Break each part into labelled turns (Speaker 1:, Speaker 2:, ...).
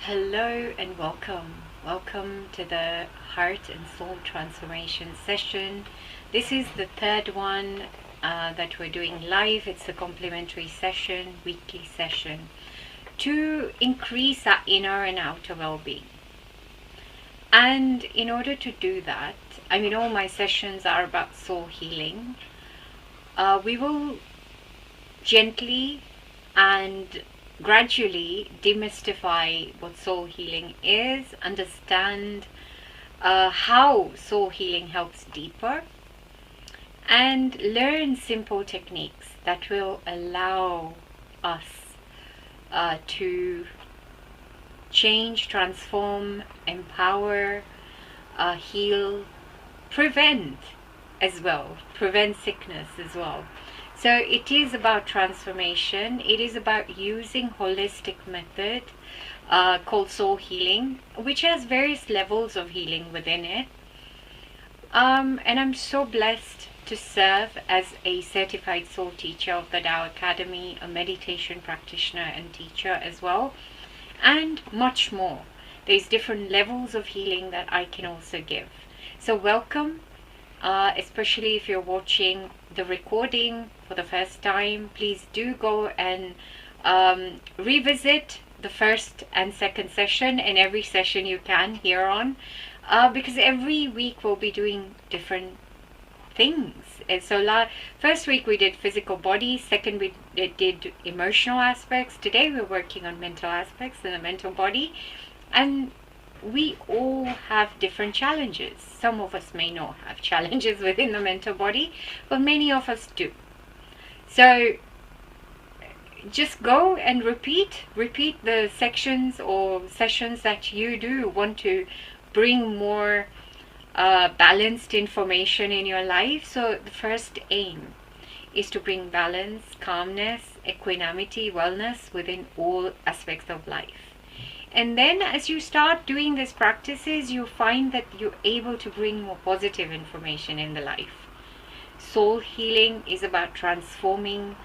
Speaker 1: Hello and welcome. Welcome to the Heart and Soul Transformation session. This is the third one that we're doing live. It's a complementary session, weekly session, to increase our inner and outer well-being. And in order to do that, all my sessions are about soul healing. We will gently and gradually demystify what soul healing is, understand how soul healing helps deeper, and learn simple techniques that will allow us to change, transform, empower, heal, prevent as well, prevent sickness as well. So it is about transformation. It is about using holistic method called soul healing, which has various levels of healing within it. And I'm so blessed to serve as a certified soul teacher of the Tao Academy, a meditation practitioner and teacher as well, and much more. There's different levels of healing that I can also give. So welcome. Especially if you're watching the recording for the first time, please do go and revisit the first and second session and every session you can here on, because every week we'll be doing different things. And so first week we did physical body, second we did emotional aspects, today we're working on mental aspects in the mental body. And we all have different challenges. Some of us may not have challenges within the mental body, but many of us do. So just go and repeat the sections or sessions that you do want to bring more balanced information in your life. So the first aim is to bring balance, calmness, equanimity, wellness within all aspects of life. And then as you start doing these practices, you find that you're able to bring more positive information in the life. Soul healing is about transforming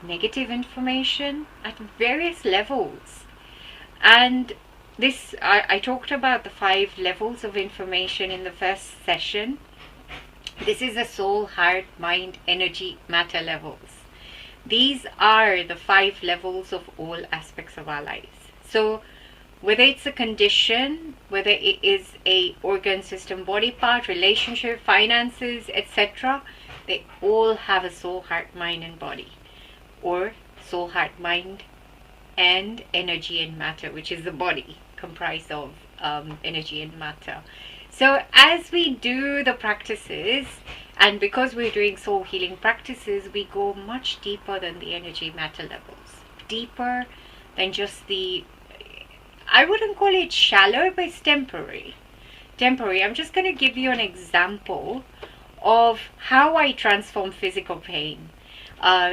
Speaker 1: negative information at various levels. And this, I talked about the 5 levels of information in the first session. This is the soul, heart, mind, energy, matter levels. These are the 5 levels of all aspects of our lives. So whether it's a condition, whether it is a organ, system, body part, relationship, finances, etc., they all have a soul, heart, mind and body. Or soul, heart, mind and energy and matter, which is the body comprised of energy and matter. So as we do the practices, and because we're doing soul healing practices, we go much deeper than the energy matter levels. Deeper than just the, I wouldn't call it shallow, but it's temporary. I'm just going to give you an example of how I transform physical pain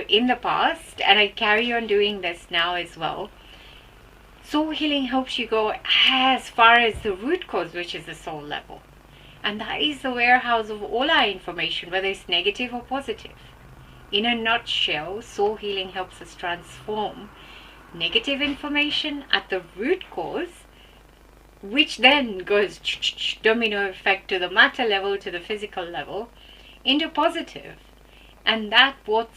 Speaker 1: in the past, and I carry on doing this now as well. Soul healing helps you go as far as the root cause, which is the soul level. And that is the warehouse of all our information, whether it's negative or positive. In a nutshell, soul healing helps us transform negative information at the root cause, which then goes domino effect to the matter level, to the physical level, into positive. And that what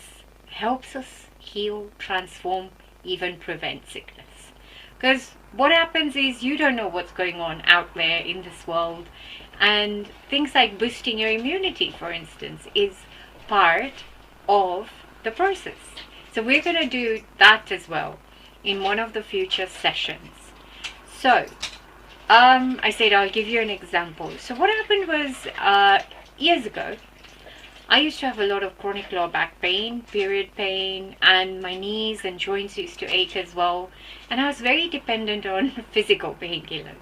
Speaker 1: helps us heal, transform, even prevent sickness. Because what happens is you don't know what's going on out there in this world, and things like boosting your immunity, for instance, is part of the process. So we're going to do that as well in one of the future sessions. So I said I'll give you an example. So what happened was years ago, I used to have a lot of chronic lower back pain, period pain, and my knees and joints used to ache as well. And I was very dependent on physical painkillers.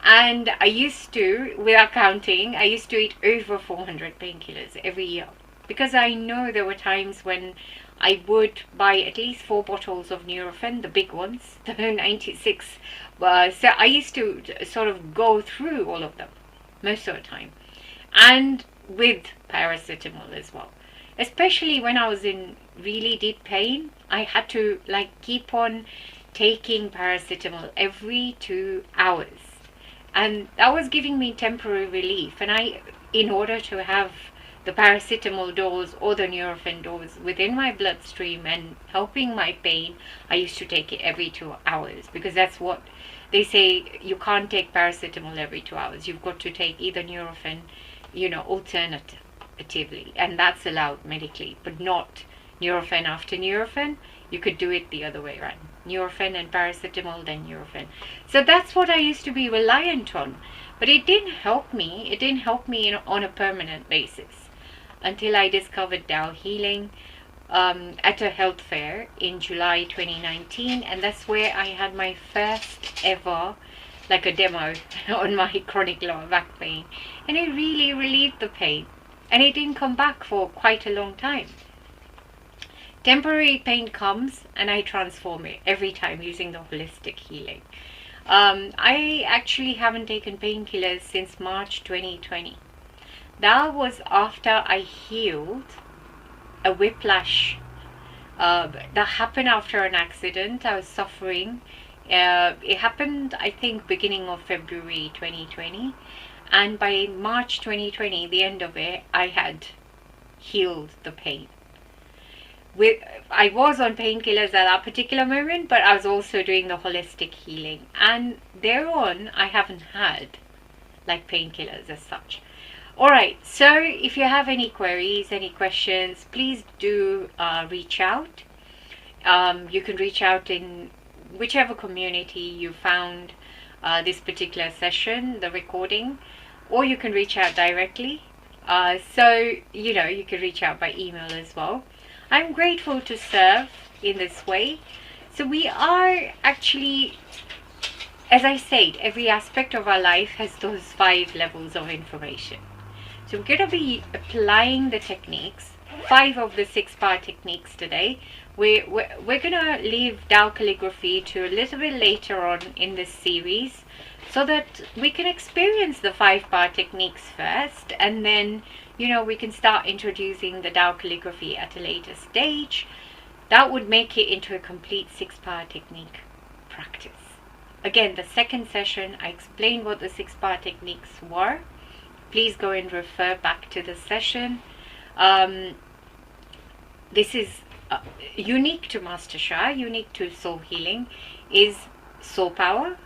Speaker 1: And I used to, without counting, I used to eat over 400 painkillers every year. Because I know there were times when I would buy at least 4 bottles of Nurofen, the big ones, the 96. So I used to sort of go through all of them most of the time. And with paracetamol as well. Especially when I was in really deep pain, I had to keep on taking paracetamol every 2 hours, and that was giving me temporary relief. And in order to have the paracetamol dose or the Nurofen dose within my bloodstream and helping my pain, I used to take it every 2 hours, because that's what they say. You can't take paracetamol every 2 hours. You've got to take either Nurofen, alternatively, and that's allowed medically, but not Nurofen after Nurofen. You could do it the other way around: Nurofen and paracetamol, then Nurofen. So that's what I used to be reliant on, but it didn't help me. It didn't help me on a permanent basis until I discovered Tao healing at a health fair in July 2019, and that's where I had my first ever, like, a demo on my chronic lower back pain, and it really relieved the pain, and it didn't come back for quite a long time. Temporary pain comes and I transform it every time using the holistic healing. I actually haven't taken painkillers since March 2020. That was after I healed a whiplash that happened after an accident. I was suffering. It happened, I think, beginning of February 2020, and by March 2020, the end of it, I had healed the pain. I was on painkillers at that particular moment, but I was also doing the holistic healing, and thereon I haven't had like painkillers as such. Alright, so if you have any queries, any questions, please do reach out. You can reach out in whichever community you found this particular session, the recording, or you can reach out directly. So you can reach out by email as well. I'm grateful to serve in this way. So we are actually, as I said, every aspect of our life has those 5 levels of information. So we're going to be applying the techniques, 5 of the 6-part techniques today. We're going to leave Tao calligraphy to a little bit later on in this series, so that we can experience the 5-part techniques first, and then we can start introducing the Tao calligraphy at a later stage. That would make it into a complete 6-part technique practice. Again, the second session, I explained what the 6-part techniques were. Please go and refer back to the session. This is unique to Master Sha, unique to soul healing, is soul power.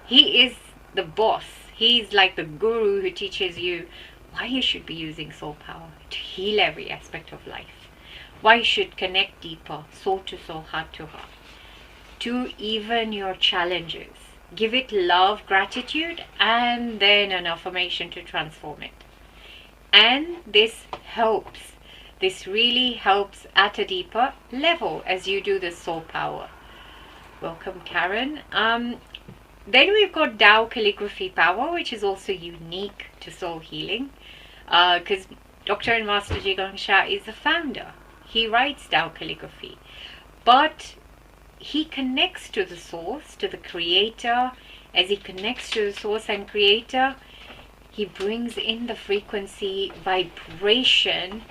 Speaker 1: He is the boss. He's like the guru who teaches you why you should be using soul power to heal every aspect of life. Why you should connect deeper, soul to soul, heart to heart, to even your challenges. Give it love, gratitude, and then an affirmation to transform it. And this helps. This really helps at a deeper level as you do the soul power. Welcome, Karen. Then we've got Tao calligraphy power, which is also unique to soul healing, because Dr. and Master Zhigang Sha is the founder. He writes Tao calligraphy, but he connects to the source, to the creator. As he connects to the source and creator, he brings in the frequency, vibration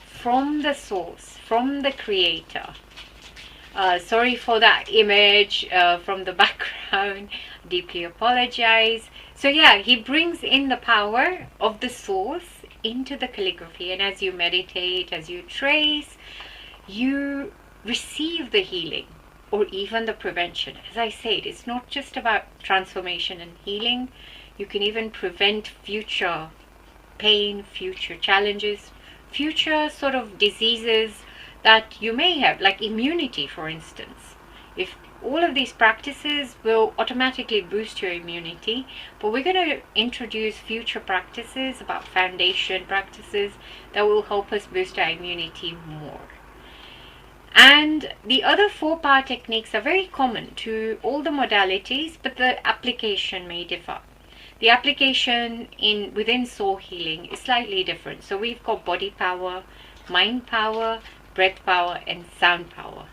Speaker 1: from the source, from the creator. Sorry for that image from the background. Deeply apologize. So yeah, he brings in the power of the source into the calligraphy, and as you meditate, as you trace, you receive the healing or even the prevention. As I said, it's not just about transformation and healing. You can even prevent future pain, future challenges, future sort of diseases that you may have, like immunity, for instance. If all of these practices will automatically boost your immunity, but we're going to introduce future practices about foundation practices that will help us boost our immunity more. And the other 4-part techniques are very common to all the modalities, but the application may differ. The application within soul healing is slightly different. So we've got body power, mind power, breath power, and sound power.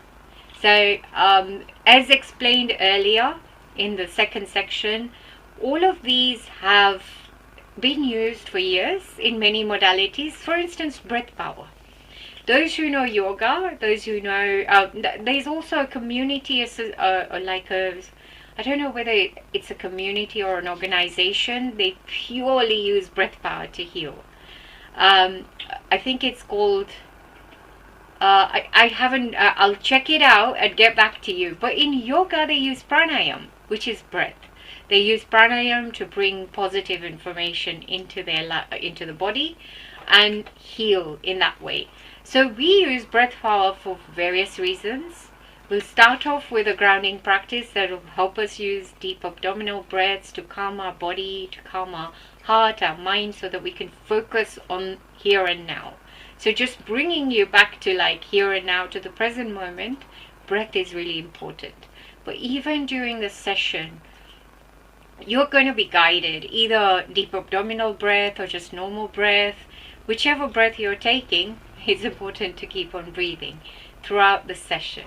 Speaker 1: So as explained earlier in the second section, all of these have been used for years in many modalities. For instance, breath power. those who know yoga, those who know, there's also a community, like a, I don't know whether it's a community or an organization. They purely use breath power to heal. I think it's called, I haven't, I'll check it out and get back to you. But in yoga, they use pranayam, which is breath. They use pranayam to bring positive information into into the body and heal in that way. So we use breath power for various reasons. We'll start off with a grounding practice that will help us use deep abdominal breaths to calm our body, to calm our heart, our mind, so that we can focus on here and now. So just bringing you back to like here and now, to the present moment, breath is really important. But even during the session, you're going to be guided, either deep abdominal breath or just normal breath. Whichever breath you're taking, it's important to keep on breathing throughout the session.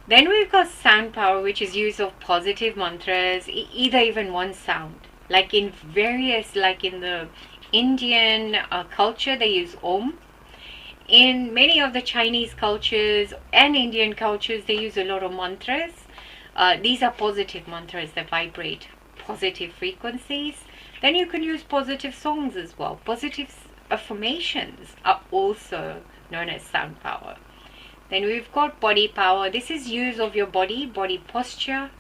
Speaker 1: Then we've got sound power, which is use of positive mantras, either even one sound. Like in various, like in the Indian culture, they use Om. In many of the Chinese cultures and Indian cultures, they use a lot of mantras. These are positive mantras that vibrate positive frequencies. Then you can use positive songs as well. Positive affirmations are also known as sound power. Then we've got body power. This is use of your body posture,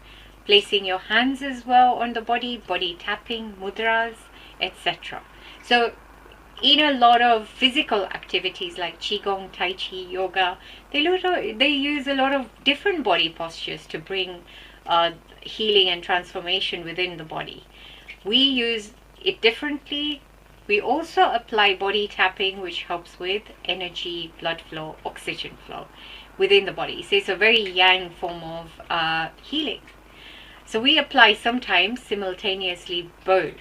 Speaker 1: placing your hands as well on the body tapping, mudras, etc. So in a lot of physical activities like Qigong, Tai Chi, yoga, they use a lot of different body postures to bring healing and transformation within the body. We use it differently. We also apply body tapping, which helps with energy, blood flow, oxygen flow within the body. So it's a very yang form of healing. So we apply sometimes simultaneously both.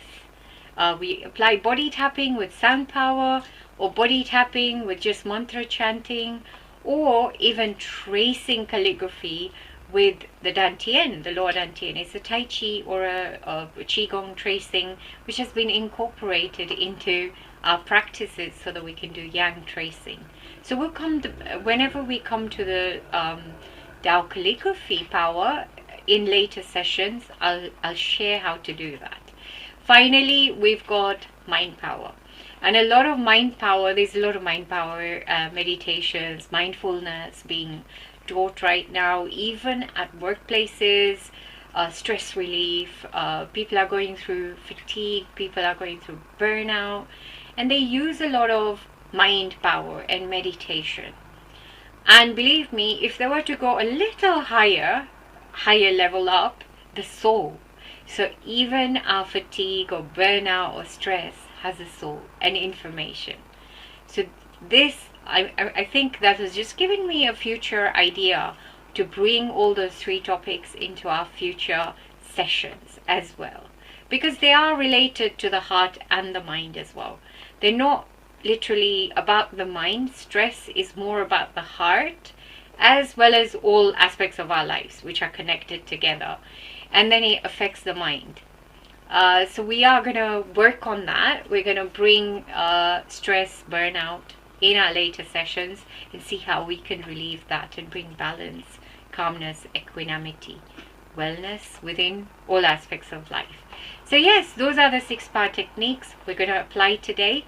Speaker 1: We apply body tapping with sound power, or body tapping with just mantra chanting, or even tracing calligraphy with the Dantian, the lower Dantian. It's a Tai Chi or a Qigong tracing, which has been incorporated into our practices so that we can do yang tracing. So we'll come to, whenever we come to the Tao calligraphy power in later sessions, I'll share how to do that. Finally, we've got mind power. And a lot of mind power, there's a lot of mind power meditations, mindfulness being taught right now, even at workplaces, stress relief. People are going through fatigue, people are going through burnout, and they use a lot of mind power and meditation. And believe me, if they were to go a little higher level up, the soul. So even our fatigue or burnout or stress has a soul and information. So this, I think that has just given me a future idea to bring all those three topics into our future sessions as well, because they are related to the heart and the mind as well. They're not literally about the mind. Stress is more about the heart, as well as all aspects of our lives which are connected together, and then it affects the mind. So we are going to work on that. We're going to bring stress, burnout in our later sessions and see how we can relieve that and bring balance, calmness, equanimity, wellness within all aspects of life. So yes, those are the 6 power techniques we're going to apply today.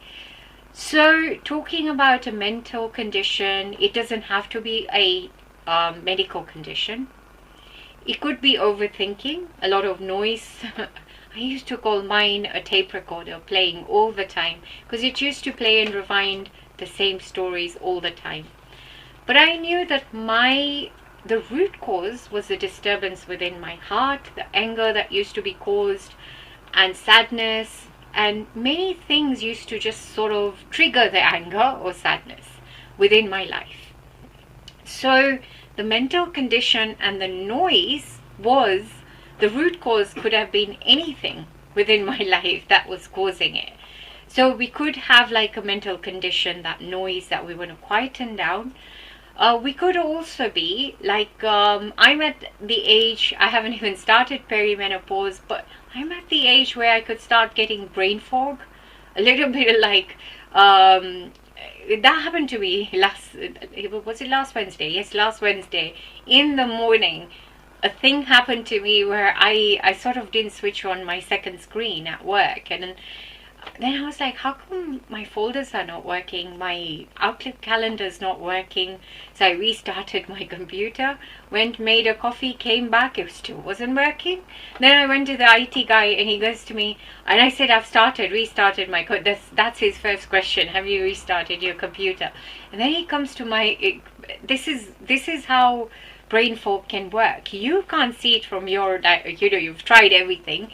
Speaker 1: So talking about a mental condition, it doesn't have to be a medical condition. It could be overthinking, a lot of noise. I used to call mine a tape recorder, playing all the time, because it used to play and rewind the same stories all the time. But I knew that the root cause was the disturbance within my heart, the anger that used to be caused, and sadness, and many things used to just sort of trigger the anger or sadness within my life. So the mental condition and the noise was, the root cause could have been anything within my life that was causing it. So we could have like a mental condition, that noise that we want to quieten down. We could also be like, I'm at the age, I haven't even started perimenopause, but I'm at the age where I could start getting brain fog, a little bit like that happened to me was it last Wednesday? Yes, last Wednesday in the morning. A thing happened to me where I sort of didn't switch on my second screen at work, and then I was like, how come my folders are not working? My Outlook calendar is not working. So I restarted my computer, went, made a coffee, came back, it still wasn't working. Then I went to the IT guy and he goes to me, and I said, I've restarted my code. That's his first question. Have you restarted your computer? And then he comes to my, this is how brain fog can work. You can't see it from your, you've tried everything.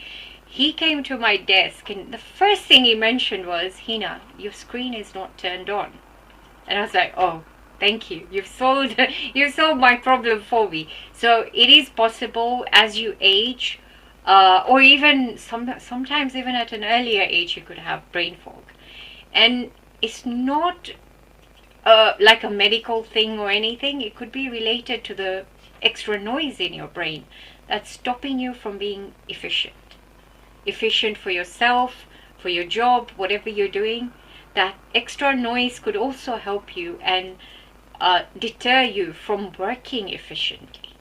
Speaker 1: He came to my desk and the first thing he mentioned was, Hina, your screen is not turned on. And I was like, oh, thank you. You've solved my problem for me. So it is possible as you age, or even sometimes even at an earlier age, you could have brain fog. And it's not like a medical thing or anything. It could be related to the extra noise in your brain that's stopping you from being efficient for yourself, for your job, whatever you're doing. That extra noise could also help you and deter you from working efficiently.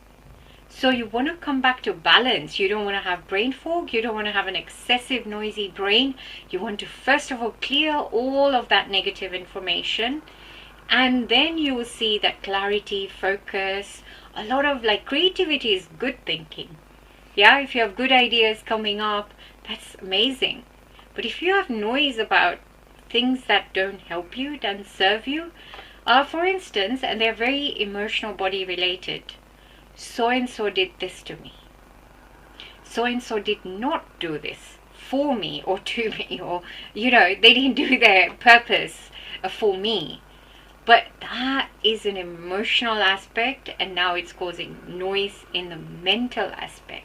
Speaker 1: So you want to come back to balance. You don't want to have brain fog. You don't want to have an excessive noisy brain. You want to first of all clear all of that negative information, and then you will see that clarity, focus, a lot of like creativity is good thinking. Yeah, if you have good ideas coming up, that's amazing. But if you have noise about things that don't help you, don't serve you, for instance, and they're very emotional body related, so and so did this to me, so and so did not do this for me or to me, or they didn't do their purpose for me. But that is an emotional aspect, and now it's causing noise in the mental aspect.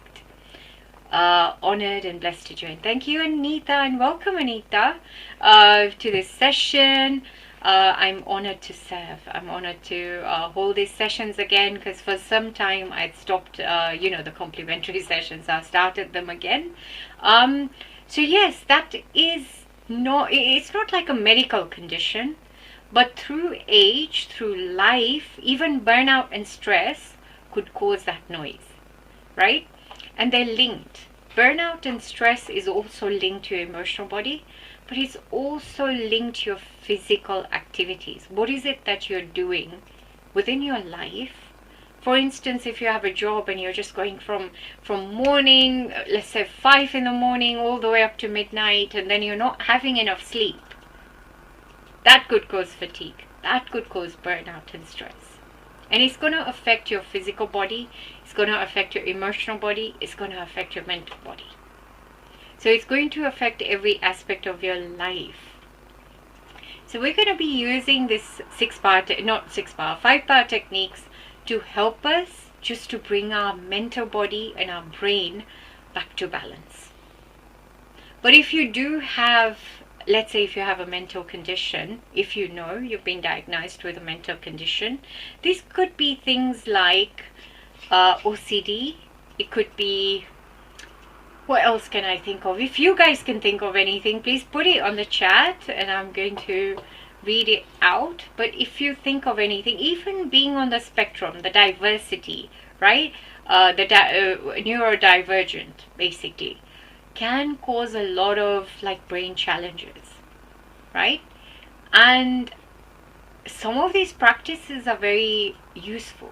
Speaker 1: Honored and blessed to join. Thank you, Anita, and welcome, Anita, to this session. I'm honored to serve. I'm honored to hold these sessions again, because for some time I'd stopped, the complementary sessions. I started them again. So yes, that is it's not like a medical condition, but through age, through life, even burnout and stress could cause that noise, right? And they're linked. Burnout and stress is also linked to your emotional body, but it's also linked to your physical activities. What is it that you're doing within your life? For instance, if you have a job and you're just going from morning, let's say 5 in the morning, all the way up to midnight, and then you're not having enough sleep, that could cause fatigue. That could cause burnout and stress. And it's going to affect your physical body, it's going to affect your emotional body, it's going to affect your mental body. So it's going to affect every aspect of your life. So we're going to be using this 5-power techniques to help us just to bring our mental body and our brain back to balance. But if you do have, let's say if you have a mental condition, if you've been diagnosed with a mental condition, this could be things like OCD. It could be, what else can I think of? If you guys can think of anything, please put it on the chat and I'm going to read it out. But if you think of anything, even being on the spectrum, the diversity, right? Neurodivergent, basically, can cause a lot of like brain challenges, right? And some of these practices are very useful,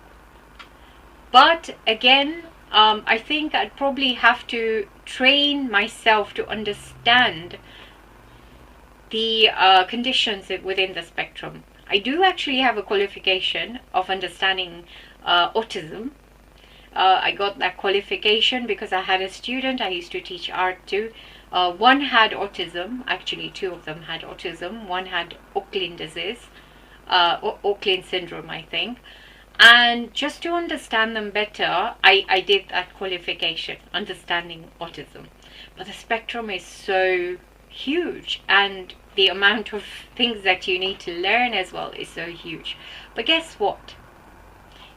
Speaker 1: but again, I think I'd probably have to train myself to understand the conditions within the spectrum. I do actually have a qualification of understanding autism. I got that qualification because I had a student. I used to teach art too. One had autism. Actually, 2 of them had autism. One had Auckland disease, Auckland syndrome, I think. And just to understand them better, I did that qualification, understanding autism. But the spectrum is so huge, and the amount of things that you need to learn as well is so huge. But guess what?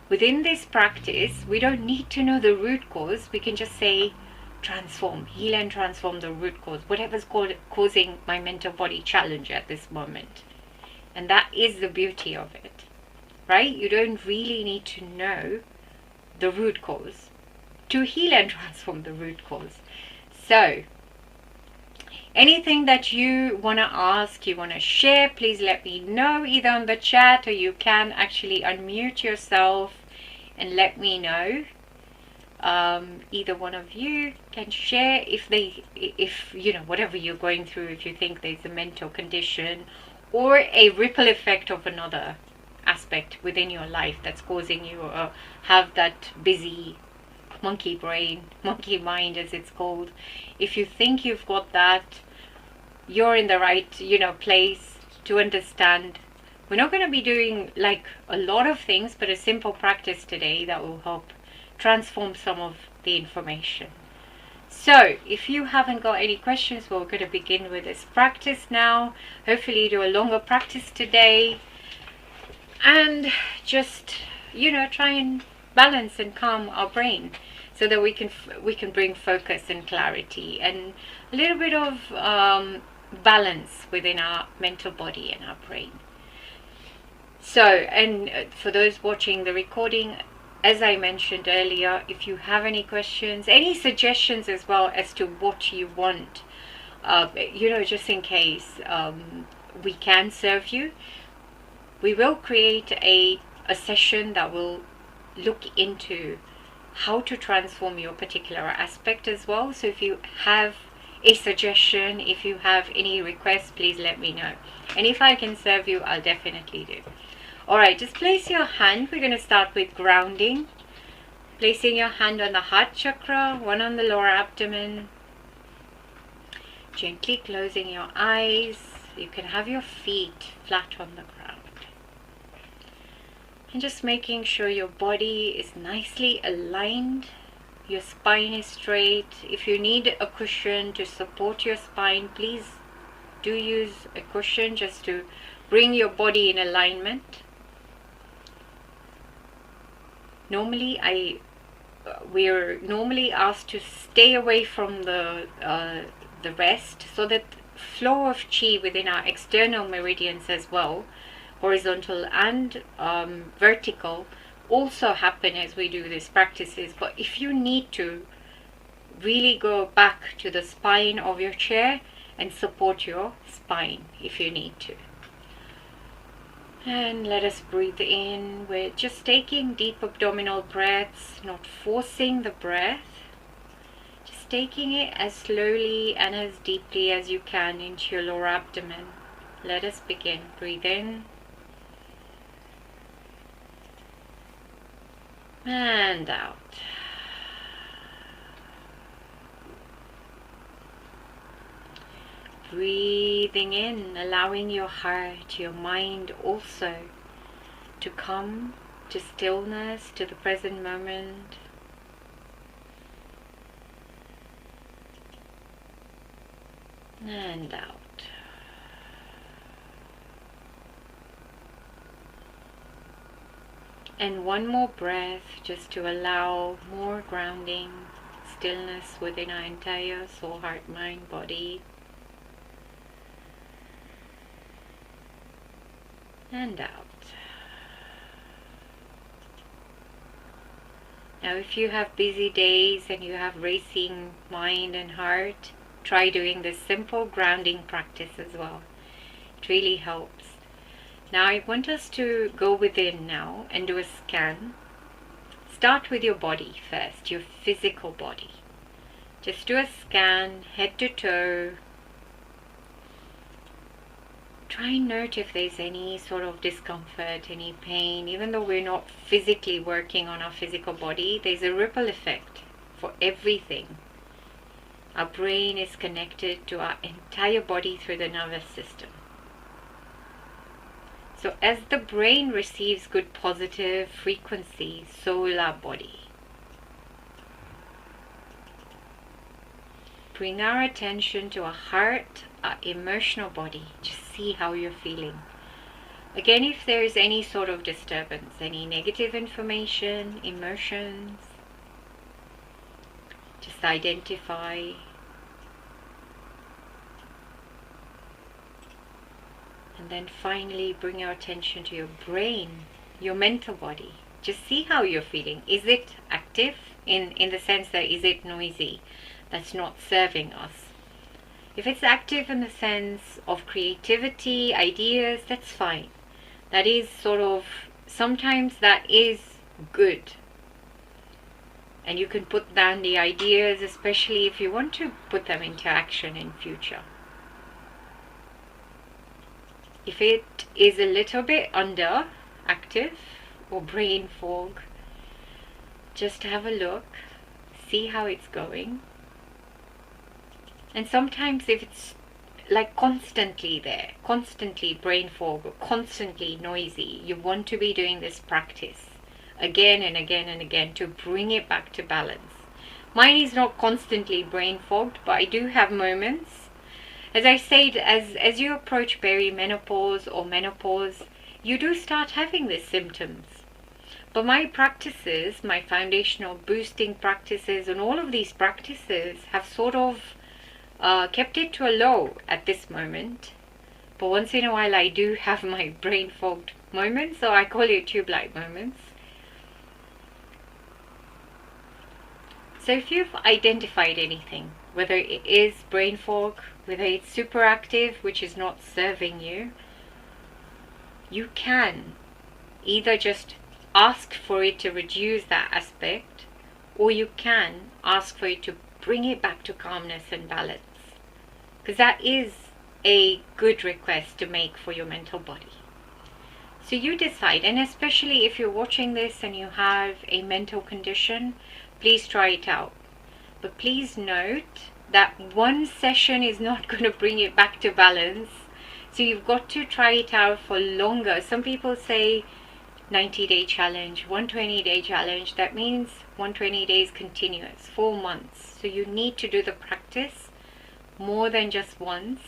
Speaker 1: Within this practice, we don't need to know the root cause. We can just say, transform, heal and transform the root cause, whatever's causing my mental body challenge at this moment. And that is the beauty of it, right? You don't really need to know the root cause to heal and transform the root cause. So, anything that you want to ask, you want to share, please let me know either on the chat, or you can actually unmute yourself and let me know. Either one of you can share if you know, whatever you're going through, if you think there's a mental condition or a ripple effect of another aspect within your life that's causing you have that busy monkey brain, monkey mind as it's called. If you think you've got that, you're in the right, you know, place to understand. We're not going to be doing like a lot of things, but a simple practice today that will help transform some of the information. So if you haven't got any questions, we're going to begin with this practice now. Hopefully do a longer practice today, and just, you know, try and balance and calm our brain so that we can bring focus and clarity and a little bit of balance within our mental body and our brain. So, and for those watching the recording, as I mentioned earlier, if you have any questions, any suggestions as well as to what you want, you know, just in case we can serve you, we will create a session that will look into how to transform your particular aspect as well. So if you have a suggestion, if you have any requests, please let me know. And if I can serve you, I'll definitely do. Alright, just place your hand. We're going to start with grounding. Placing your hand on the heart chakra, one on the lower abdomen. Gently closing your eyes. You can have your feet flat on the ground. And just making sure your body is nicely aligned. Your spine is straight. If you need a cushion to support your spine, please do use a cushion just to bring your body in alignment. Normally, we're normally asked to stay away from the rest, so that flow of chi within our external meridians as well, horizontal and vertical, also happen as we do these practices. But if you need to, really go back to the spine of your chair and support your spine if you need to. And let us breathe in. We're just taking deep abdominal breaths, not forcing the breath, just taking it as slowly and as deeply as you can into your lower abdomen. Let us begin. Breathe in and out. Breathing in, allowing your heart, your mind also to come to stillness, to the present moment. And out. And one more breath just to allow more grounding, stillness within our entire soul, heart, mind, body. And out. Now if you have busy days and you have racing mind and heart, try doing this simple grounding practice as well. It really helps. Now I want us to go within now and do a scan. Start with your body first, your physical body. Just do a scan, head to toe. Try and note if there's any sort of discomfort, any pain. Even though we're not physically working on our physical body, there's a ripple effect for everything. Our brain is connected to our entire body through the nervous system. So as the brain receives good positive frequencies, so will our body. Bring our attention to our heart, our emotional body. Just see how you're feeling. Again, if there is any sort of disturbance, any negative information, emotions, just identify. And then finally bring your attention to your brain, your mental body. Just see how you're feeling. Is it active in the sense that is it noisy? That's not serving us. If it's active in the sense of creativity, ideas, that's fine. That is sort of, sometimes that is good. And you can put down the ideas, especially if you want to put them into action in future. If it is a little bit under active or brain fog, just have a look, see how it's going. And sometimes if it's like constantly there, constantly brain fog or constantly noisy, you want to be doing this practice again and again and again to bring it back to balance. Mine is not constantly brain fogged, but I do have moments. As I said, as you approach perimenopause or menopause, you do start having these symptoms. But my practices, my foundational boosting practices, and all of these practices have sort of kept it to a low at this moment. But once in a while I do have my brain fogged moments, so I call it tube light moments. So if you've identified anything, whether it is brain fog, whether it's super active, which is not serving you, you can either just ask for it to reduce that aspect, or you can ask for it to bring it back to calmness and balance. Because that is a good request to make for your mental body. So you decide, and especially if you're watching this and you have a mental condition, please try it out. But please note that one session is not going to bring it back to balance. So you've got to try it out for longer. Some people say 90-day challenge, 120-day challenge. That means 120 days continuous, 4 months. So you need to do the practice more than just once.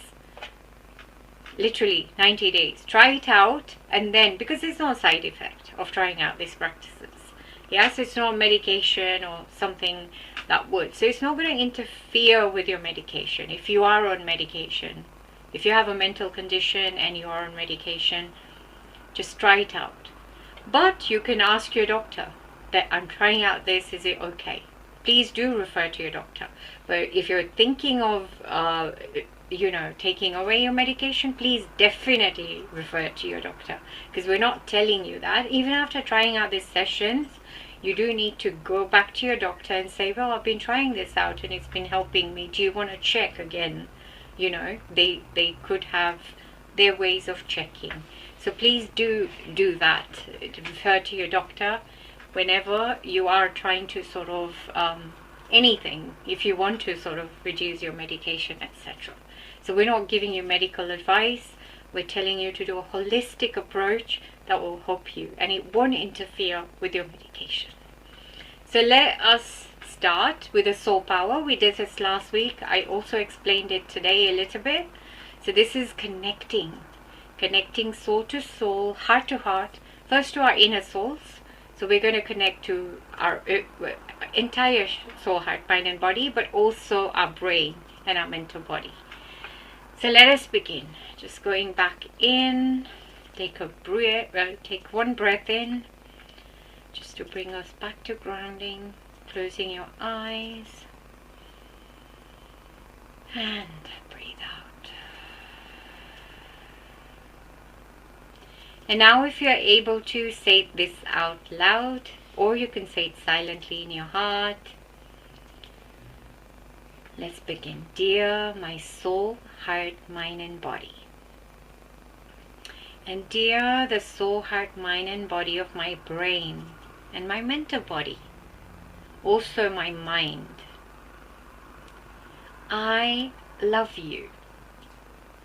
Speaker 1: Literally 90 days. Try it out, and then, because there's no side effect of trying out these practices. Yes, it's not medication or something that would. So it's not going to interfere with your medication. If you are on medication, if you have a mental condition and you are on medication, just try it out. But you can ask your doctor that I'm trying out this, is it okay? Please do refer to your doctor. But if you're thinking of taking away your medication, please definitely refer to your doctor, because we're not telling you that. Even after trying out these sessions, you do need to go back to your doctor and say, well, I've been trying this out and it's been helping me. Do you want to check again? They could have their ways of checking. So please do that. Refer to your doctor whenever you are trying to sort of anything, if you want to sort of reduce your medication, etc. So we're not giving you medical advice. We're telling you to do a holistic approach that will help you, and it won't interfere with your medication. So let us start with the soul power. We did this last week. I also explained it today a little bit. So this is connecting soul to soul, heart to heart, first to our inner souls. So we're going to connect to our entire soul, heart, mind and body, but also our brain and our mental body. So let us begin. Just going back in, take one breath in, just to bring us back to grounding, closing your eyes, and breathe out. And now if you're able to, say this out loud, or you can say it silently in your heart. Let's begin. Dear my soul, heart, mind and body. And dear the soul, heart, mind and body of my brain and my mental body, also my mind. I love you.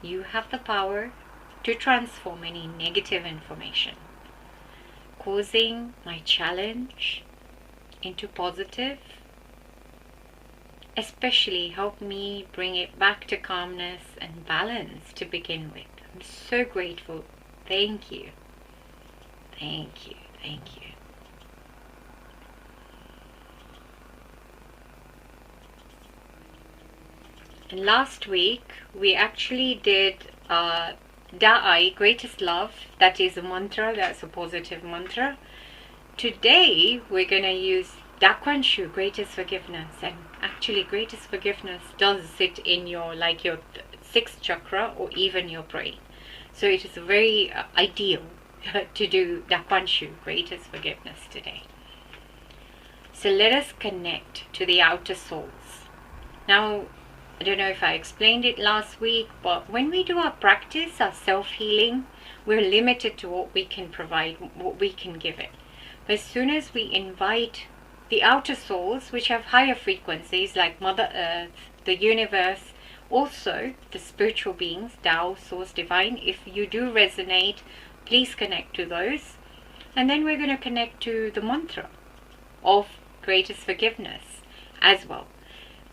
Speaker 1: You have the power to transform any negative information, causing my challenge into positive. Especially help me bring it back to calmness and balance to begin with. I'm so grateful. Thank you. Thank you. Thank you. And last week we actually did Da'ai, greatest love. That is a mantra, that's a positive mantra. Today we're going to use Dakwanshu, greatest forgiveness. And actually greatest forgiveness does sit in your sixth chakra or even your brain. So it is very ideal to do Dakwanshu, greatest forgiveness today. So let us connect to the outer souls. Now, I don't know if I explained it last week, but when we do our practice, our self-healing, we're limited to what we can provide, what we can give it. But as soon as we invite the outer souls, which have higher frequencies like Mother Earth, the universe, also the spiritual beings, Tao, Source, Divine, if you do resonate, please connect to those. And then we're going to connect to the mantra of greatest forgiveness as well.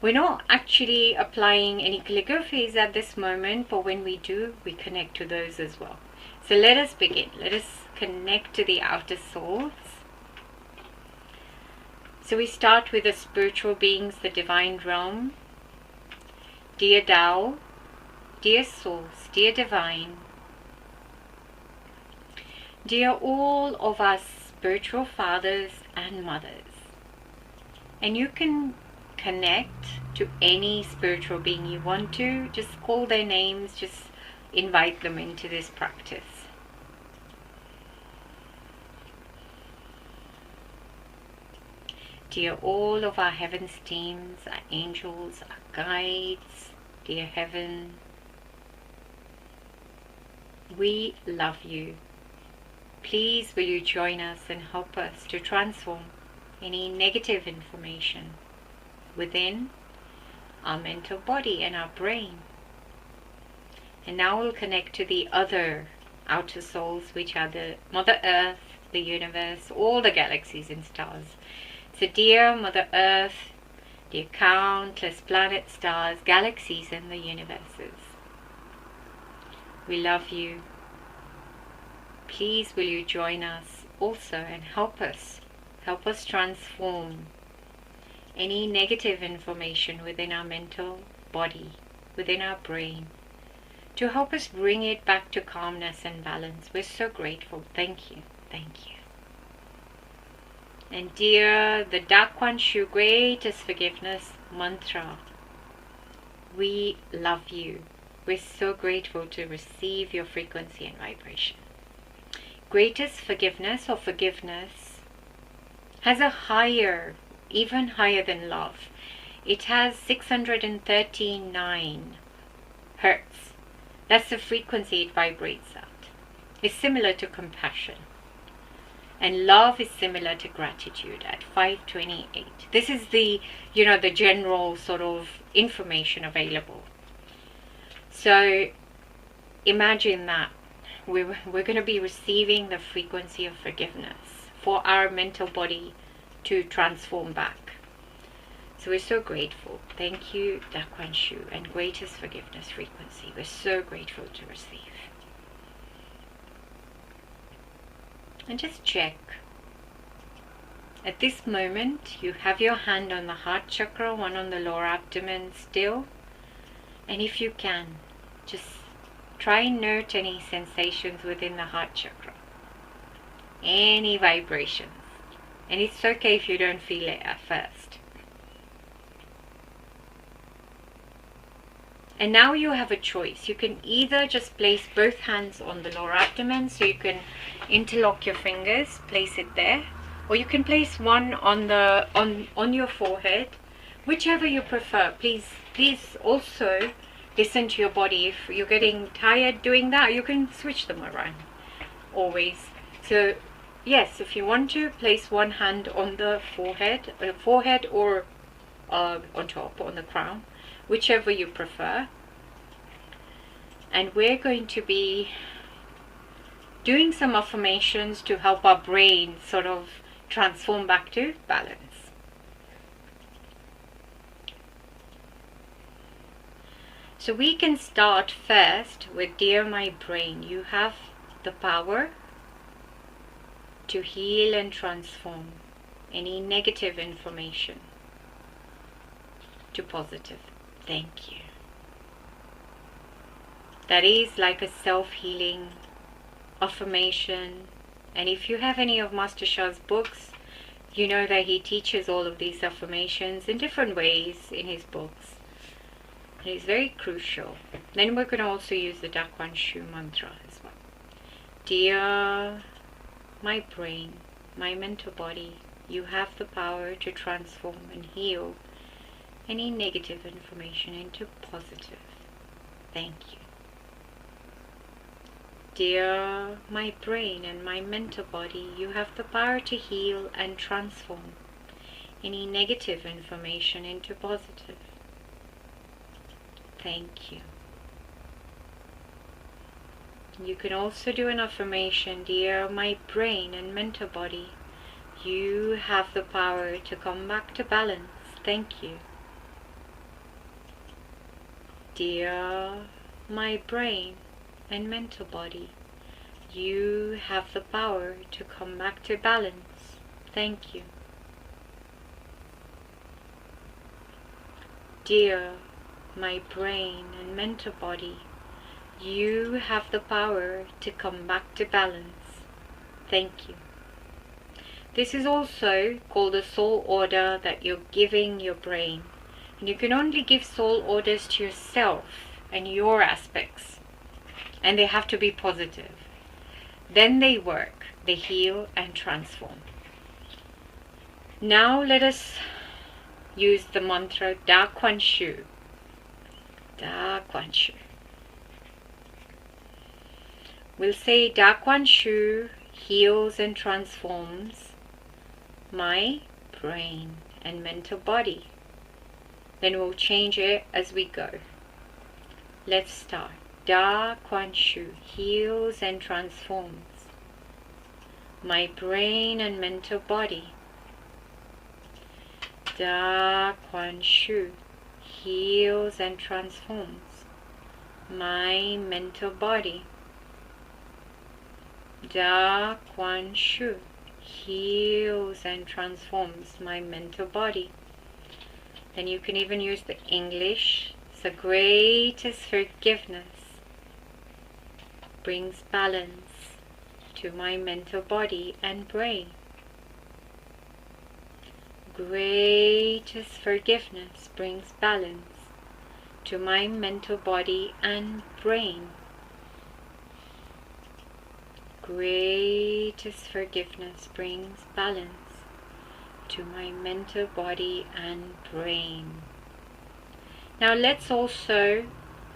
Speaker 1: We're not actually applying any calligraphies at this moment, but when we do, we connect to those as well. So let us begin. Let us connect to the outer souls. So we start with the spiritual beings, the divine realm. Dear Tao, dear Source, dear Divine, dear all of our spiritual fathers and mothers. And you can connect to any spiritual being you want to. Just call their names, just invite them into this practice. Dear all of our heavens teams, our angels, our guides, dear heaven, we love you. Please will you join us and help us to transform any negative information within our mental body and our brain. And now we'll connect to the other outer souls, which are the Mother Earth, the universe, all the galaxies and stars. So dear Mother Earth, dear countless planets, stars, galaxies and the universes, we love you. Please will you join us also and help us transform any negative information within our mental body, within our brain, to help us bring it back to calmness and balance. We're so grateful. Thank you. Thank you. And dear the Dakwanshu, greatest forgiveness mantra, we love you. We're so grateful to receive your frequency and vibration. Greatest forgiveness or forgiveness has a higher, even higher than love. It has 639 hertz. That's the frequency it vibrates at. It's similar to compassion. And love is similar to gratitude at 528. This is the general sort of information available. So imagine that we're going to be receiving the frequency of forgiveness for our mental body to transform back. So we're so grateful. Thank you, Dakwanshu, and greatest forgiveness frequency. We're so grateful to receive. And just check. At this moment, you have your hand on the heart chakra, one on the lower abdomen still. And if you can, just try and note any sensations within the heart chakra. Any vibrations. And it's okay if you don't feel it at first. And now you have a choice. You can either just place both hands on the lower abdomen, so you can interlock your fingers, place it there, or you can place one on your forehead, whichever you prefer. Please also listen to your body. If you're getting tired doing that, you can switch them around always. So yes, if you want to, place one hand on the forehead or on top, on the crown, whichever you prefer. And we're going to be doing some affirmations to help our brain sort of transform back to balance. So we can start first with, dear my brain, you have the power to heal and transform any negative information to positive. Thank you. that is like a self-healing affirmation. And if you have any of Master Shah's books, you know that he teaches all of these affirmations in different ways in his books. And it's very crucial. Then we're going to also use the Dakwan Shu mantra as well. Dear my brain, my mental body, you have the power to transform and heal any negative information into positive. Thank you. Dear my brain and my mental body, you have the power to heal and transform any negative information into positive. Thank you. You can also do an affirmation. Dear my brain and mental body, you have the power to come back to balance. Thank you. Dear my brain and mental body, you have the power to come back to balance. Thank you. Dear my brain and mental body, you have the power to come back to balance. Thank you. This is also called a soul order that you're giving your brain. And you can only give soul orders to yourself and your aspects. And they have to be positive. Then they work, they heal and transform. Now let us use the mantra Da Quan Shu. Da Quan Shu. We'll say Da Quan Shu heals and transforms my brain and mental body. Then we'll change it as we go. Let's start. Da Quan Shu heals and transforms my brain and mental body. Da Quan Shu heals and transforms my mental body. Da Quan Shu heals and transforms my mental body. And you can even use the English. The greatest forgiveness brings balance to my mental body and brain. Greatest forgiveness brings balance to my mental body and brain. Greatest forgiveness brings balance to my mental body and brain. Now let's also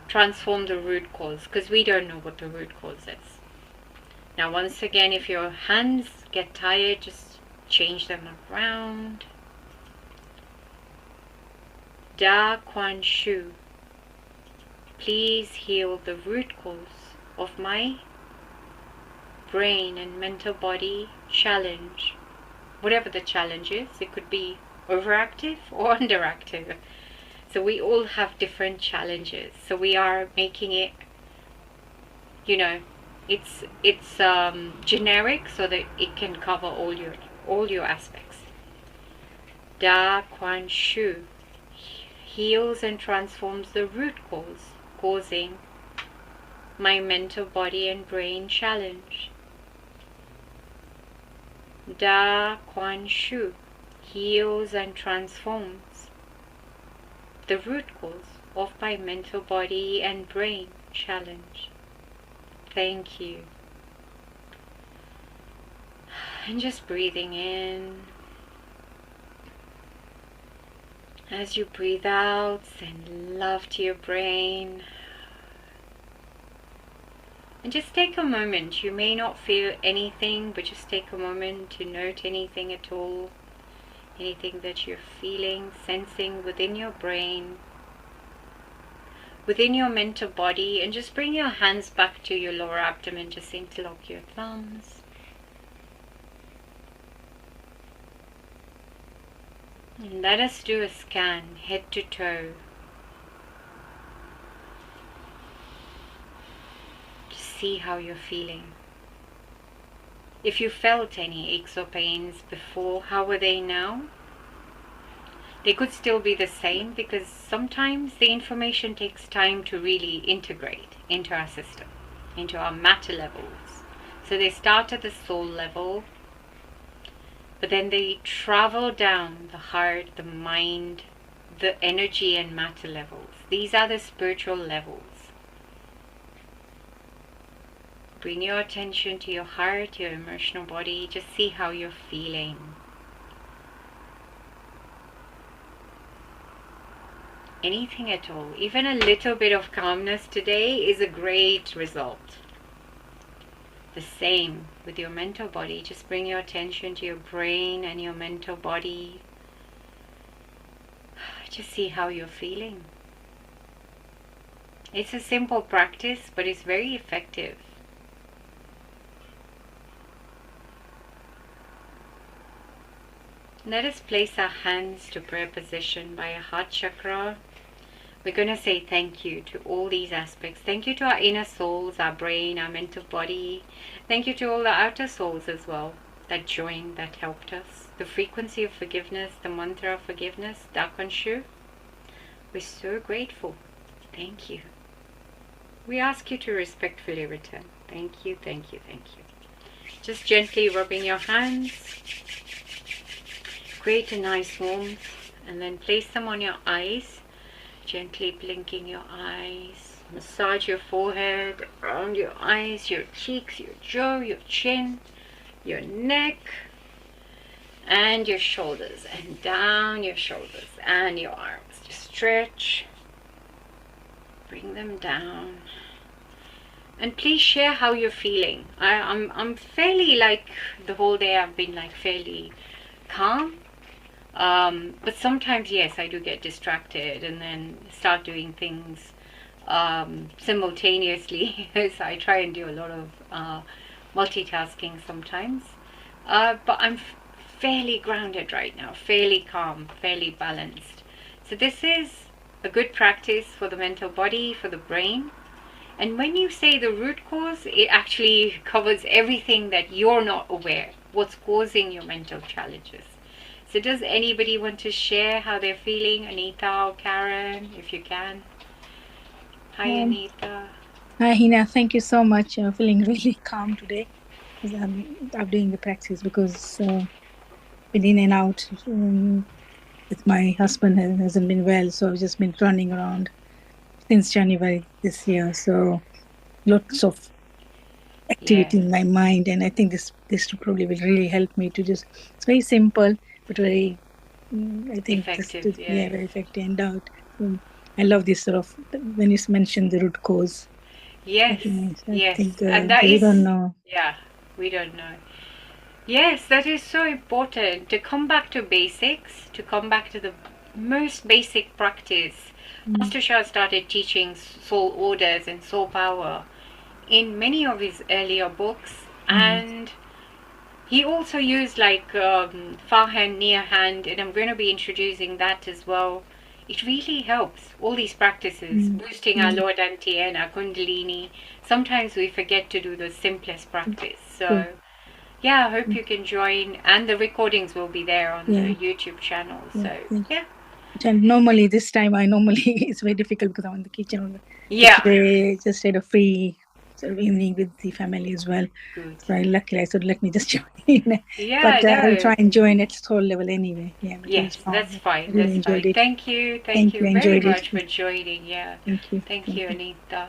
Speaker 1: transform the root cause, because we don't know what the root cause is. Now once again, if your hands get tired, just change them around. Da Quan Shu, please heal the root cause of my brain and mental body challenge. Whatever the challenge is, it could be overactive or underactive. So we all have different challenges. So we are making it, it's generic so that it can cover all your aspects. Da Quan Shu heals and transforms the root cause causing my mental body and brain challenge. Da Quan Shu heals and transforms the root cause of my mental body and brain challenge. Thank you. And just breathing in. As you breathe out, send love to your brain. And just take a moment. You may not feel anything, but just take a moment to note anything at all. Anything that you're feeling, sensing within your brain, within your mental body. And just bring your hands back to your lower abdomen. Just interlock your thumbs. And let us do a scan, head to toe. See how you're feeling. If you felt any aches or pains before, how are they now? They could still be the same, because sometimes the information takes time to really integrate into our system, into our matter levels. So they start at the soul level, but then they travel down the heart, the mind, the energy and matter levels. These are the spiritual levels. Bring your attention to your heart, your emotional body. Just see how you're feeling. Anything at all. Even a little bit of calmness today is a great result. The same with your mental body. Just bring your attention to your brain and your mental body. Just see how you're feeling. It's a simple practice, but it's very effective. Let us place our hands to prayer position by our heart chakra. We're going to say thank you to all these aspects. Thank you to our inner souls, our brain, our mental body. Thank you to all the outer souls as well that joined, that helped us. The frequency of forgiveness, the mantra of forgiveness, Dakonshu. We're so grateful. Thank you. We ask you to respectfully return. Thank you, thank you, thank you. Just gently rubbing your hands. Create a nice warmth, and then place them on your eyes. Gently blinking your eyes. Massage your forehead, around your eyes, your cheeks, your jaw, your chin, your neck, and your shoulders, and down your shoulders and your arms. Just stretch. Bring them down. And please share how you're feeling. I'm fairly, like, the whole day I've been like fairly calm. But sometimes, yes, I do get distracted and then start doing things simultaneously. So I try and do a lot of multitasking sometimes. But I'm fairly grounded right now, fairly calm, fairly balanced. So this is a good practice for the mental body, for the brain. And when you say the root cause, it actually covers everything that you're not aware, what's causing your mental challenges. So does anybody want to share how they're feeling? Anita or Karen, if you can. Hi, Anita.
Speaker 2: Hi, Hina. Thank you so much. I'm feeling really calm today because I'm doing the practice because been in and out with my husband hasn't been well, so I've just been running around since January this year. So lots of
Speaker 1: Yes,
Speaker 2: activity in my mind, and I think this probably will really help me to just. It's very simple, but very. I think
Speaker 1: effective, yes.
Speaker 2: very effective and out. I love this sort of when you mentioned the root cause.
Speaker 1: Yes,
Speaker 2: I
Speaker 1: yes.
Speaker 2: think
Speaker 1: And that
Speaker 2: we don't
Speaker 1: is,
Speaker 2: know.
Speaker 1: yeah, we don't know. Yes, that is so important to come back to basics, to come back to the most basic practice.
Speaker 2: Mm,
Speaker 1: Master Shah started teaching soul orders and soul power in many of his earlier books,
Speaker 2: mm,
Speaker 1: and he also used like far hand, near hand, and I'm going to be introducing that as well. It really helps. All these practices,
Speaker 2: mm,
Speaker 1: boosting our
Speaker 2: mm.
Speaker 1: Lord Dantian, our Kundalini. Sometimes we forget to do the simplest practice.
Speaker 2: True.
Speaker 1: So yeah, I hope you can join, and the recordings will be there on the
Speaker 2: Yeah,
Speaker 1: YouTube channel.
Speaker 2: yeah.
Speaker 1: So
Speaker 2: Thank you.
Speaker 1: yeah,
Speaker 2: And normally this time I normally it's very difficult because I'm in the kitchen. But
Speaker 1: yeah,
Speaker 2: today just had a free sort of evening with the family as well.
Speaker 1: good.
Speaker 2: So luckily I said let me just join in.
Speaker 1: Yeah,
Speaker 2: But I'll
Speaker 1: no,
Speaker 2: try and join at soul level anyway. Yeah, but it was
Speaker 1: yes, that's
Speaker 2: fun. I
Speaker 1: fine.
Speaker 2: really
Speaker 1: That's
Speaker 2: enjoyed
Speaker 1: fine.
Speaker 2: it.
Speaker 1: Thank
Speaker 2: Thank
Speaker 1: you
Speaker 2: you. I
Speaker 1: very
Speaker 2: enjoyed it.
Speaker 1: much for joining. Yeah,
Speaker 2: Thank you.
Speaker 1: thank
Speaker 2: Thank
Speaker 1: you,
Speaker 2: you.
Speaker 1: Anita.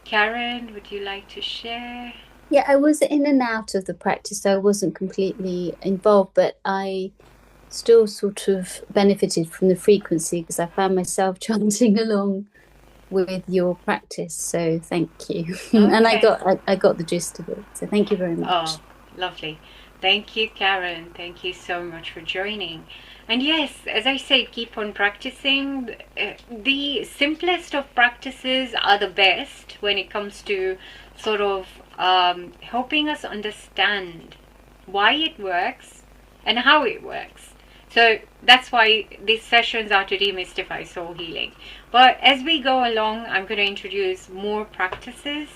Speaker 1: Karen, would you like to share?
Speaker 3: Yeah, I was in and out of the practice, so I wasn't completely involved, but I still sort of benefited from the frequency because I found myself chanting along with your practice. So thank you. And
Speaker 1: Okay.
Speaker 3: I got the gist of it. So thank you very
Speaker 1: Oh,
Speaker 3: much.
Speaker 1: lovely. Thank you, Karen. Thank you so much for joining. And yes, as I said, keep on practicing. The simplest of practices are the best when it comes to sort of helping us understand why it works and how it works. So that's why these sessions are to demystify soul healing. But as we go along, I'm going to introduce more practices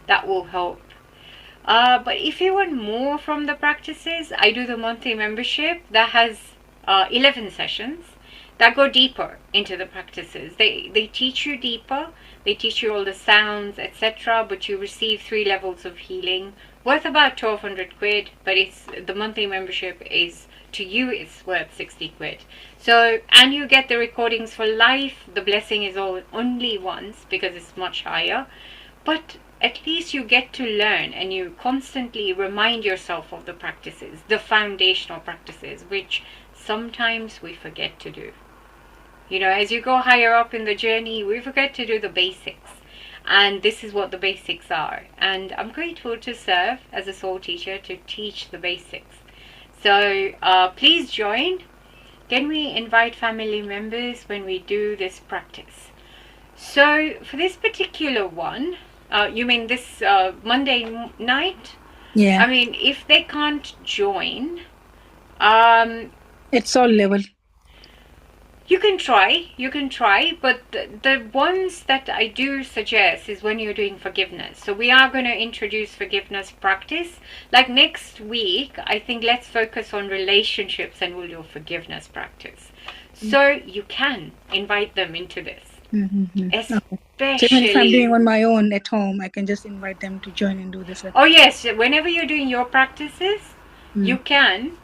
Speaker 1: that will help. But if you want more from the practices, I do the monthly membership that has 11 sessions. that go deeper into the practices. They teach you deeper. They teach you all the sounds, etc. But you receive 3 levels of healing, worth about 1,200 quid. But it's the monthly membership is, to you, it's worth 60 quid. So, and you get the recordings for life. The blessing is only once because it's much higher. But at least you get to learn, and you constantly remind yourself of the practices, the foundational practices, which sometimes we forget to do. You know, as you go higher up in the journey, we forget to do the basics. And this is what the basics are. And I'm grateful to serve as a soul teacher to teach the basics. So please join. Can we invite family members when we do this practice? So for this particular one, you mean this Monday night?
Speaker 2: Yeah.
Speaker 1: I mean, if they can't join,
Speaker 2: It's all level.
Speaker 1: you can try, but the ones that I do suggest is when you're doing forgiveness. So we are going to introduce forgiveness practice. Like next week, I think let's focus on relationships and we'll do forgiveness practice. So you can invite them into this. Especially,
Speaker 2: so even if I'm doing on my own at home, I can just invite them to join and do this.
Speaker 1: Oh yes, whenever you're doing your practices, you can.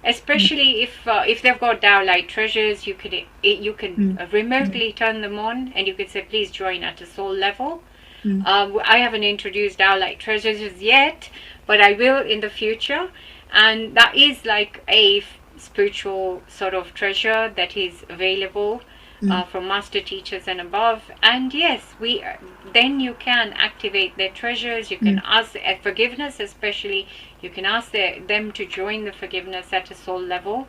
Speaker 1: Especially if they've got Tao Light treasures, you can remotely turn them on, and you could say, please join at a soul level. I haven't introduced Tao Light treasures yet, but I will in the future. And that is like a spiritual sort of treasure that is available from master teachers and above. And yes, then you can activate their treasures. You can ask forgiveness, especially. You can ask them to join the forgiveness at a soul level.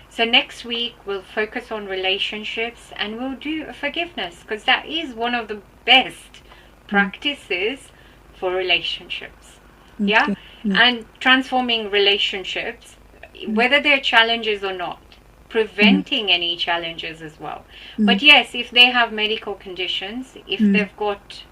Speaker 1: So next week we'll focus on relationships and we'll do forgiveness, because that is one of the best practices for relationships. Yeah? And transforming relationships, whether they're challenges or not, preventing any challenges as well. But yes, if they have medical conditions, if they've got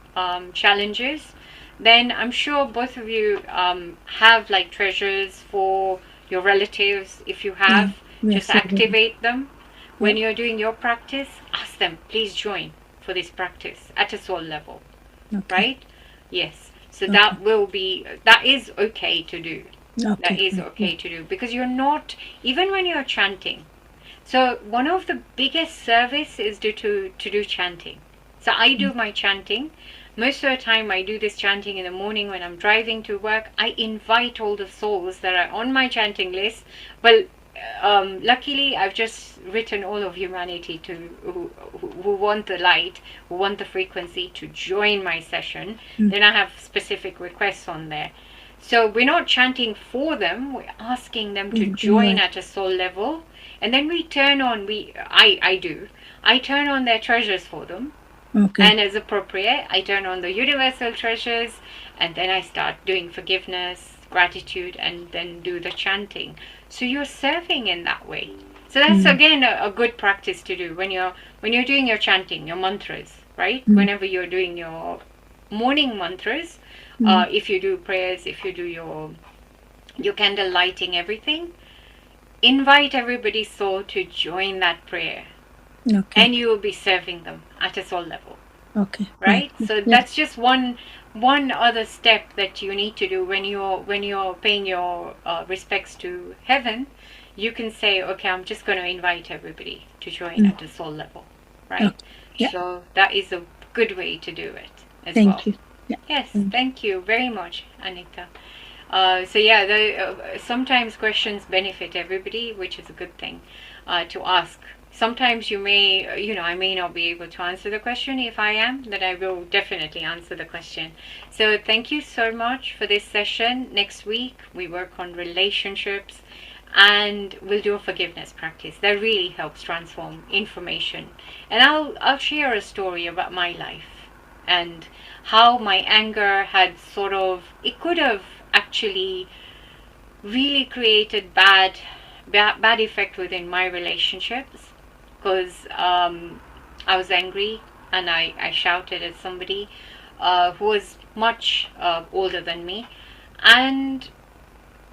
Speaker 1: challenges, then I'm sure both of you have like treasures for your relatives. If you have, just activate them. When you're doing your practice, ask them, please join for this practice at a soul level. Right? Yes. So that is okay to do. That is okay to do, because you're not, even when you're chanting. So one of the biggest service is to do chanting. So I do my chanting. Most of the time I do this chanting in the morning when I'm driving to work. I invite all the souls that are on my chanting list. Well, luckily I've just written all of humanity who want the light, who want the frequency to join my session. Then I have specific requests on there. So we're not chanting for them, we're asking them to join at a soul level. And then we turn on, I turn on their treasures for them. And as appropriate, I turn on the universal treasures, and then I start doing forgiveness, gratitude, and then do the chanting. So you're serving in that way. So that's again a good practice to do when you're doing your chanting, your mantras, right? Whenever you're doing your morning mantras, if you do prayers, if you do your candle lighting, everything, invite everybody's soul to join that prayer. And you will be serving them at a soul level. Right? So that's just one other step that you need to do when you're paying your respects to heaven. You can say, okay, I'm just going to invite everybody to join at a soul level. Right? So that is a good way to do it as well.
Speaker 2: Thank you.
Speaker 1: Yes, thank you very much, Anita. So yeah, sometimes questions benefit everybody, which is a good thing to ask. Sometimes I may not be able to answer the question. If I am, then I will definitely answer the question. So thank you so much for this session. Next week, we work on relationships, and we'll do a forgiveness practice that really helps transform information. And I'll share a story about my life and how my anger had it could have actually really created bad effect within my relationships, because I was angry and I shouted at somebody who was much older than me. And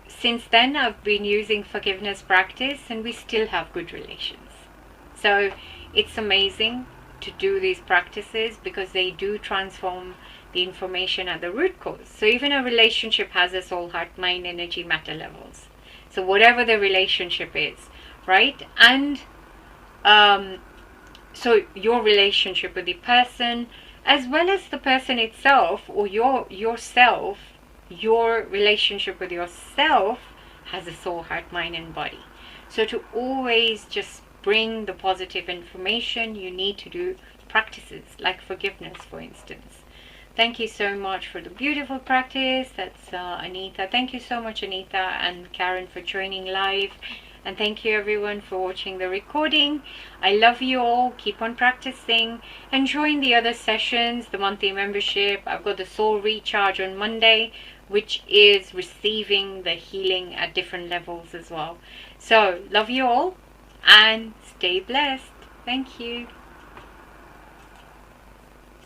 Speaker 1: since then I've been using forgiveness practice, and we still have good relations. So it's amazing to do these practices because they do transform the information at the root cause. So even a relationship has a soul, heart, mind, energy, matter levels. So whatever the relationship is, right? And so your relationship with the person, as well as the person itself, or yourself, your relationship with yourself has a soul, heart, mind, and body. So to always just bring the positive information, you need to do practices like forgiveness, for instance. Thank you so much for the beautiful practice. That's Anita. Thank you so much, Anita and Karen, for joining live. And thank you everyone for watching the recording. I love you all. Keep on practicing and join the other sessions, the monthly membership. I've got the soul recharge on Monday, which is receiving the healing at different levels as well. So love you all and stay blessed. Thank you.